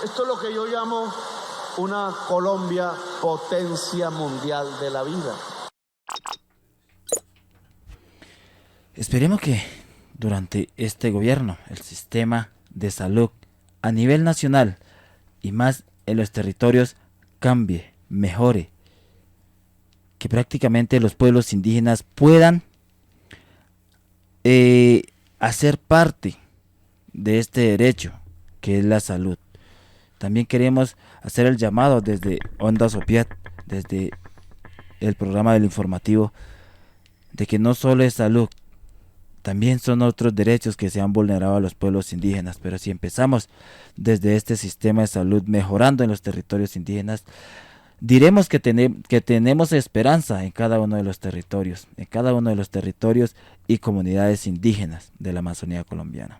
Esto es lo que yo llamo una Colombia potencia mundial de la vida. Esperemos que durante este gobierno el sistema de salud a nivel nacional y más en los territorios cambie, mejore, que prácticamente los pueblos indígenas puedan hacer parte de este derecho que es la salud. También queremos hacer el llamado desde Onda Sopiat, desde el programa del informativo, de que no solo es salud, también son otros derechos que se han vulnerado a los pueblos indígenas. Pero si empezamos desde este sistema de salud mejorando en los territorios indígenas, diremos que tenemos esperanza en cada uno de los territorios, y comunidades indígenas de la Amazonía colombiana.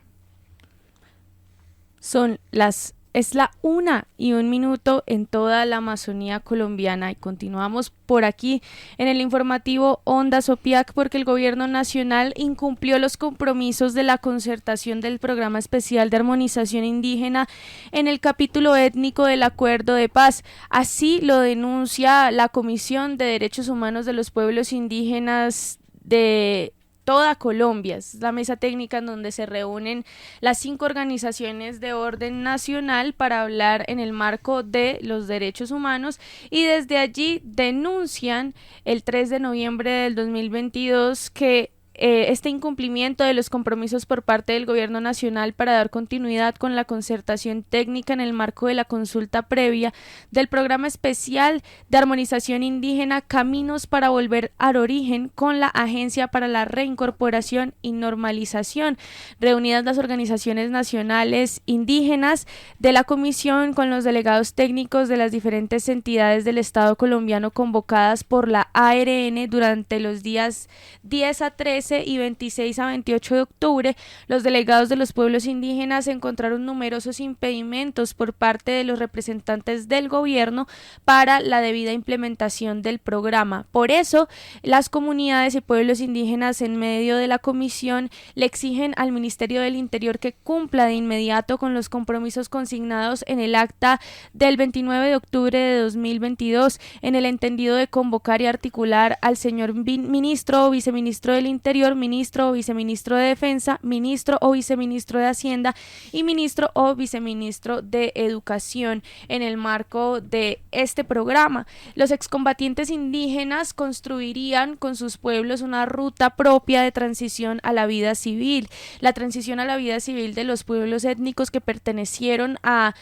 Son las Es la 1:01 en toda la Amazonía colombiana y continuamos por aquí en el informativo Ondas Opiac porque el gobierno nacional incumplió los compromisos de la concertación del Programa Especial de Armonización Indígena en el capítulo étnico del Acuerdo de Paz. Así lo denuncia la Comisión de Derechos Humanos de los Pueblos Indígenas de toda Colombia. Es la mesa técnica en donde se reúnen las 5 organizaciones de orden nacional para hablar en el marco de los derechos humanos y desde allí denuncian el 3 de noviembre del 2022 que este incumplimiento de los compromisos por parte del gobierno nacional para dar continuidad con la concertación técnica en el marco de la consulta previa del Programa Especial de Armonización Indígena Caminos para Volver al Origen con la Agencia para la Reincorporación y Normalización. Reunidas las organizaciones nacionales indígenas de la comisión con los delegados técnicos de las diferentes entidades del Estado colombiano convocadas por la ARN durante los días 10 a 13 y 26 a 28 de octubre, los delegados de los pueblos indígenas encontraron numerosos impedimentos por parte de los representantes del gobierno para la debida implementación del programa. Por eso, las comunidades y pueblos indígenas en medio de la comisión le exigen al Ministerio del Interior que cumpla de inmediato con los compromisos consignados en el acta del 29 de octubre de 2022 en el entendido de convocar y articular al señor ministro o viceministro del Interior, ministro o viceministro de Defensa, ministro o viceministro de Hacienda y ministro o viceministro de Educación en el marco de este programa. Los excombatientes indígenas construirían con sus pueblos una ruta propia de transición a la vida civil. La transición a la vida civil de los pueblos étnicos que pertenecieron a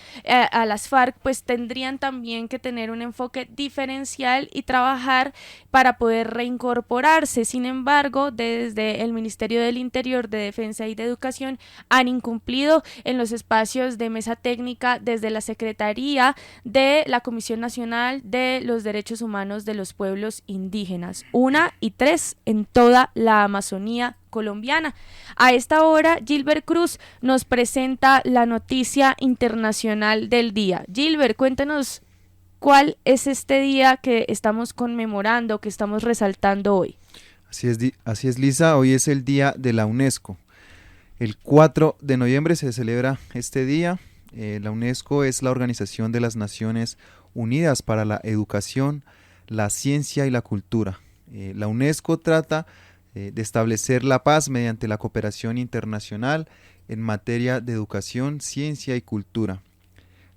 las FARC pues tendrían también que tener un enfoque diferencial y trabajar para poder reincorporarse. Sin embargo, desde el Ministerio del Interior, de Defensa y de Educación han incumplido en los espacios de mesa técnica desde la Secretaría de la Comisión Nacional de los Derechos Humanos de los Pueblos Indígenas. 1 y 3 en toda la Amazonía colombiana. A esta hora, Gilbert Cruz nos presenta la noticia internacional del día. Gilbert, cuéntanos cuál es este día que estamos conmemorando, que estamos resaltando hoy. Así es, Lisa, hoy es el día de la UNESCO. El 4 de noviembre se celebra este día. La UNESCO es la Organización de las Naciones Unidas para la Educación, la Ciencia y la Cultura. La UNESCO trata de establecer la paz mediante la cooperación internacional en materia de educación, ciencia y cultura.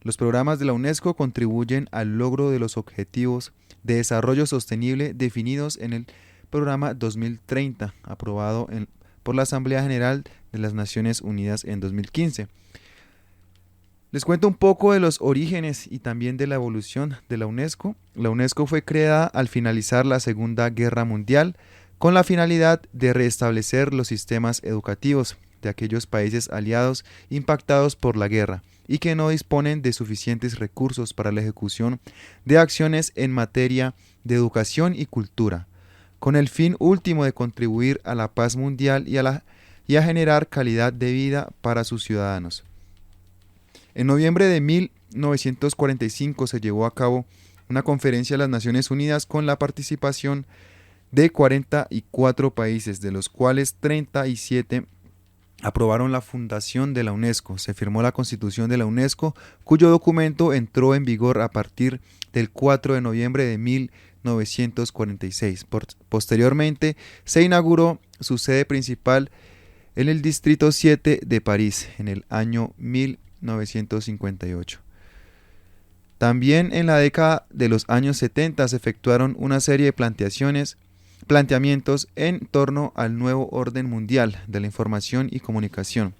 Los programas de la UNESCO contribuyen al logro de los objetivos de desarrollo sostenible definidos en el Programa 2030, aprobado por la Asamblea General de las Naciones Unidas en 2015. Les cuento un poco de los orígenes y también de la evolución de la UNESCO. La UNESCO fue creada al finalizar la Segunda Guerra Mundial con la finalidad de restablecer los sistemas educativos de aquellos países aliados impactados por la guerra y que no disponen de suficientes recursos para la ejecución de acciones en materia de educación y cultura, con el fin último de contribuir a la paz mundial y a generar calidad de vida para sus ciudadanos. En noviembre de 1945 se llevó a cabo una conferencia de las Naciones Unidas con la participación de 44 países, de los cuales 37 aprobaron la fundación de la UNESCO. Se firmó la Constitución de la UNESCO, cuyo documento entró en vigor a partir del 4 de noviembre de 1946. Posteriormente, se inauguró su sede principal en el Distrito 7 de París en el año 1958. También en la década de los años 70 se efectuaron una serie de planteamientos en torno al nuevo orden mundial de la información y comunicación,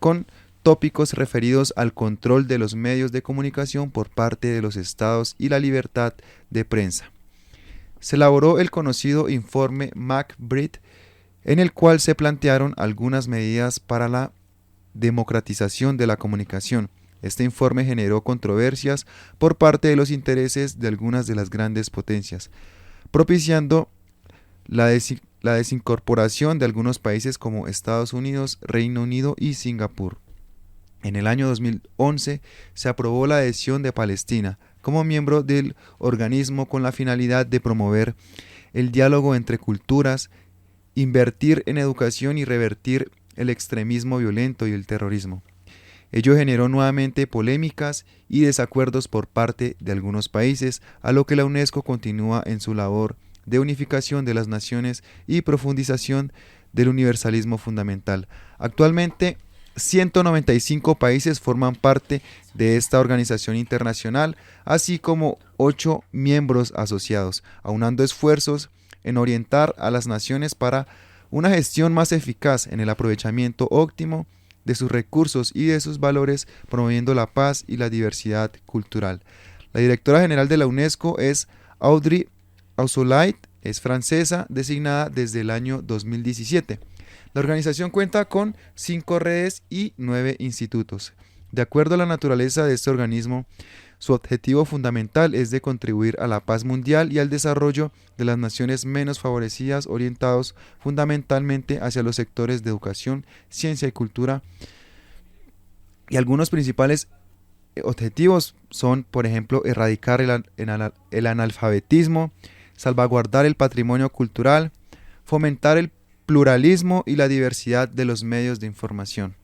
con tópicos referidos al control de los medios de comunicación por parte de los estados y la libertad de prensa. Se elaboró el conocido informe MacBride, en el cual se plantearon algunas medidas para la democratización de la comunicación. Este informe generó controversias por parte de los intereses de algunas de las grandes potencias, propiciando la desincorporación de algunos países como Estados Unidos, Reino Unido y Singapur. En el año 2011 se aprobó la adhesión de Palestina como miembro del organismo con la finalidad de promover el diálogo entre culturas, invertir en educación y revertir el extremismo violento y el terrorismo. Ello generó nuevamente polémicas y desacuerdos por parte de algunos países, a lo que la UNESCO continúa en su labor de unificación de las naciones y profundización del universalismo fundamental. Actualmente, 195 países forman parte de esta organización internacional, así como 8 miembros asociados, aunando esfuerzos en orientar a las naciones para una gestión más eficaz en el aprovechamiento óptimo de sus recursos y de sus valores, promoviendo la paz y la diversidad cultural. La directora general de la UNESCO es Audrey Azoulay, es francesa, designada desde el año 2017. La organización cuenta con 5 redes y 9 institutos. De acuerdo a la naturaleza de este organismo, su objetivo fundamental es de contribuir a la paz mundial y al desarrollo de las naciones menos favorecidas, orientados fundamentalmente hacia los sectores de educación, ciencia y cultura. Y algunos principales objetivos son, por ejemplo, erradicar el analfabetismo, salvaguardar el patrimonio cultural, fomentar el pluralismo y la diversidad de los medios de información.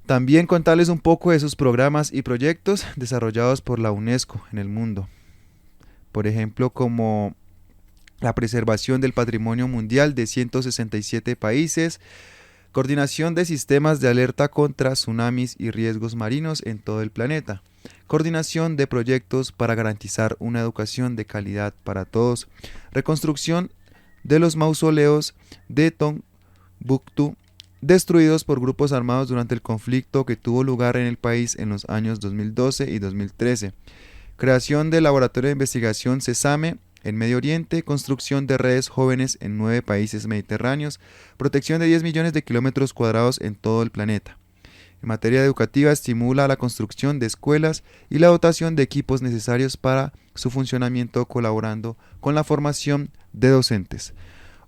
También contarles un poco de sus programas y proyectos desarrollados por la UNESCO en el mundo. Por ejemplo, como la preservación del patrimonio mundial de 167 países, coordinación de sistemas de alerta contra tsunamis y riesgos marinos en todo el planeta, coordinación de proyectos para garantizar una educación de calidad para todos, reconstrucción de los mausoleos de Tombuctú, destruidos por grupos armados durante el conflicto que tuvo lugar en el país en los años 2012 y 2013, creación del Laboratorio de Investigación Sesame en Medio Oriente, construcción de redes jóvenes en 9 países mediterráneos, protección de 10 millones de kilómetros cuadrados en todo el planeta. En materia educativa, estimula la construcción de escuelas y la dotación de equipos necesarios para su funcionamiento, colaborando con la formación de docentes.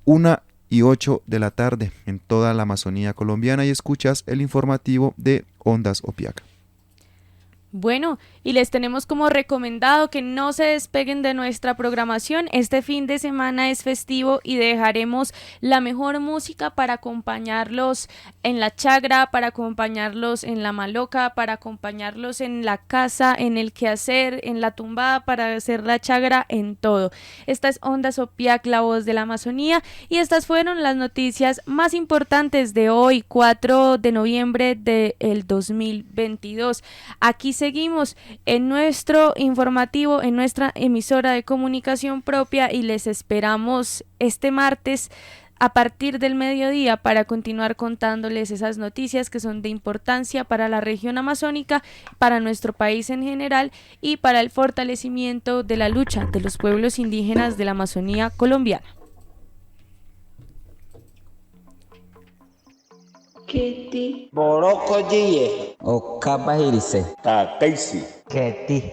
1:08 de la tarde en toda la Amazonía colombiana, y escuchas el informativo de Ondas Opiac. Bueno, y les tenemos como recomendado que no se despeguen de nuestra programación. Este fin de semana es festivo y dejaremos la mejor música para acompañarlos en la chagra, para acompañarlos en la maloca, para acompañarlos en la casa, en el quehacer, en la tumbada, para hacer la chagra, en todo. Esta es Ondas Opiac, la voz de la Amazonía, y estas fueron las noticias más importantes de hoy, 4 de noviembre del 2022. Aquí seguimos en nuestro informativo, en nuestra emisora de comunicación propia, y les esperamos este martes a partir del mediodía para continuar contándoles esas noticias que son de importancia para la región amazónica, para nuestro país en general y para el fortalecimiento de la lucha de los pueblos indígenas de la Amazonía colombiana. Kiti Borokoye Okabahirise Takaisi. Keti.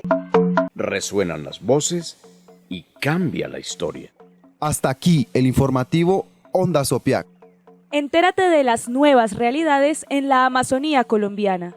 Resuenan las voces y cambia la historia. Hasta aquí el informativo Ondas Opiac. Entérate de las nuevas realidades en la Amazonía colombiana.